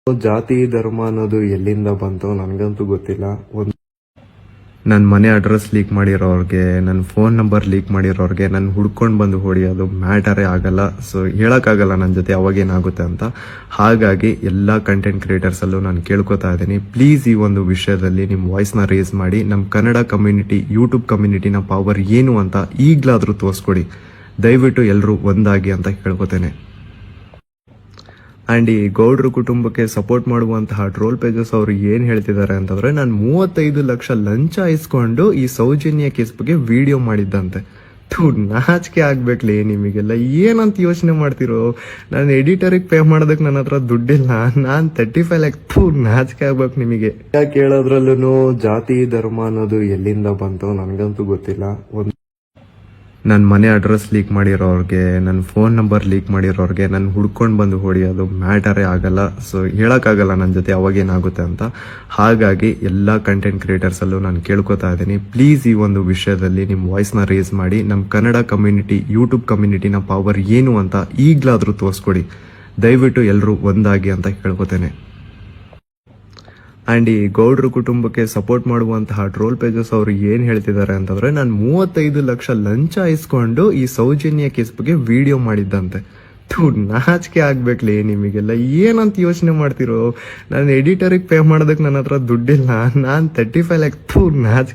ಜಾತಿ ಧರ್ಮ ಅನ್ನೋದು ಎಲ್ಲಿಂದ ಬಂತು ನನಗಂತೂ ಗೊತ್ತಿಲ್ಲ. ನನ್ನ ಮನೆ ಅಡ್ರೆಸ್ ಲೀಕ್ ಮಾಡಿರೋರ್ಗೆ, ನನ್ನ ಫೋನ್ ನಂಬರ್ ಲೀಕ್ ಮಾಡಿರೋರ್ಗೆ ನಾನು ಹುಡ್ಕೊಂಡು ಬಂದು ಹೊಡಿಯೋದು ಮ್ಯಾಟರೇ ಆಗಲ್ಲ. ಸೊ ಹೇಳೋಕ್ಕಾಗಲ್ಲ ನನ್ನ ಜೊತೆ ಅವಾಗೇನಾಗುತ್ತೆ ಅಂತ. ಹಾಗಾಗಿ ಎಲ್ಲ ಕಂಟೆಂಟ್ ಕ್ರಿಯೇಟರ್ಸಲ್ಲೂ ನಾನು ಕೇಳ್ಕೊತಾ ಇದ್ದೀನಿ, ಪ್ಲೀಸ್ ಈ ಒಂದು ವಿಷಯದಲ್ಲಿ ನಿಮ್ಮ ವಾಯ್ಸ್ನ ರೇಸ್ ಮಾಡಿ ನಮ್ಮ ಕನ್ನಡ ಕಮ್ಯುನಿಟಿ, ಯೂಟ್ಯೂಬ್ ಕಮ್ಯುನಿಟಿನ ಪವರ್ ಏನು ಅಂತ ಈಗಲಾದರೂ ತೋರಿಸ್ಕೊಡಿ. ದಯವಿಟ್ಟು ಎಲ್ಲರೂ ಒಂದಾಗಿ ಅಂತ ಕೇಳ್ಕೊತೇನೆ. ಆ್ಯಂಡ್ ಈ ಗೌಡ್ರ ಕುಟುಂಬಕ್ಕೆ ಸಪೋರ್ಟ್ ಮಾಡುವಂತಹ ಟ್ರೋಲ್ ಪೇಜಸ್ ಅವರು ಏನು ಹೇಳ್ತಿದ್ದಾರೆ ಅಂತಂದರೆ, ನಾನು 35 ಲಕ್ಷ ಲಂಚ ಇಸ್ಕೊಂಡು ಈ ಸೌಜನ್ಯ ಕೇಸ್ ಬಗ್ಗೆ ವಿಡಿಯೋ ಮಾಡಿದ್ದಂತೆ. ನಾಚಿಕೆ ಆಗ್ಬೇಕ್ಲಿ ನಿಮಗೆಲ್ಲ, ಏನಂತ ಯೋಚನೆ ಮಾಡ್ತಿರೋ? ನಾನು ಎಡಿಟರಿಗೆ ಪೇ ಮಾಡೋದಕ್ಕೆ ನನ್ನ ಹತ್ರ ದುಡ್ಡಿಲ್ಲ, ನಾನು 35 ಲ್ಯಾಕ್. ನಾಚಿಕೆ ಆಗ್ಬೇಕು ನಿಮಗೆ. ಕೇಳೋದ್ರಲ್ಲೂ ಜಾತಿ ಧರ್ಮ ಅನ್ನೋದು ಎಲ್ಲಿಂದ ಬಂತು ನನಗಂತೂ ಗೊತ್ತಿಲ್ಲ. ನನ್ನ ಮನೆ ಅಡ್ರೆಸ್ ಲೀಕ್ ಮಾಡಿರೋರ್ಗೆ, ನನ್ನ ಫೋನ್ ನಂಬರ್ ಲೀಕ್ ಮಾಡಿರೋರ್ಗೆ ನಾನು ಹುಡ್ಕೊಂಡು ಬಂದು ಹೊಡಿಯೋದು ಮ್ಯಾಟರೇ ಆಗಲ್ಲ. ಸೊ ಹೇಳೋಕ್ಕಾಗಲ್ಲ ನನ್ನ ಜೊತೆ ಅವಾಗೇನಾಗುತ್ತೆ ಅಂತ. ಹಾಗಾಗಿ ಎಲ್ಲ ಕಂಟೆಂಟ್ ಕ್ರಿಯೇಟರ್ಸಲ್ಲೂ ನಾನು ಕೇಳ್ಕೊತಾ ಇದ್ದೀನಿ, ಪ್ಲೀಸ್ ಈ ಒಂದು ವಿಷಯದಲ್ಲಿ ನಿಮ್ಮ ವಾಯ್ಸ್ನ ರೇಸ್ ಮಾಡಿ ನಮ್ಮ ಕನ್ನಡ ಕಮ್ಯುನಿಟಿ, ಯೂಟ್ಯೂಬ್ ಕಮ್ಯುನಿಟಿನ ಪವರ್ ಏನು ಅಂತ ಈಗಲಾದರೂ ತೋರಿಸ್ಕೊಡಿ. ದಯವಿಟ್ಟು ಎಲ್ಲರೂ ಒಂದಾಗಿ ಅಂತ ಕೇಳ್ಕೊತೇನೆ. ಆ್ಯಂಡ್ ಈ ಗೌಡ್ರ ಕುಟುಂಬಕ್ಕೆ ಸಪೋರ್ಟ್ ಮಾಡುವಂತಹ ಟ್ರೋಲ್ ಪೇಜಸ್ ಅವರು ಏನು ಹೇಳ್ತಿದ್ದಾರೆ ಅಂತಂದರೆ, ನಾನು 35 ಲಕ್ಷ ಲಂಚ ಇಸ್ಕೊಂಡು ಈ ಸೌಜನ್ಯ ಕೇಸ್ ಬಗ್ಗೆ ವಿಡಿಯೋ ಮಾಡಿದ್ದಂತೆ. ನಾಚಿಕೆ ಆಗ್ಬೇಕ್ಲಿ ನಿಮಗೆಲ್ಲ, ಏನಂತ ಯೋಚನೆ ಮಾಡ್ತಿರೋ? ನಾನು ಎಡಿಟರಿಗೆ ಪೇ ಮಾಡೋದಕ್ಕೆ ನನ್ನ ಹತ್ರ ದುಡ್ಡಿಲ್ಲ, ನಾನು 35 ಲ್ಯಾಕ್. ನಾಚಿಕೆ.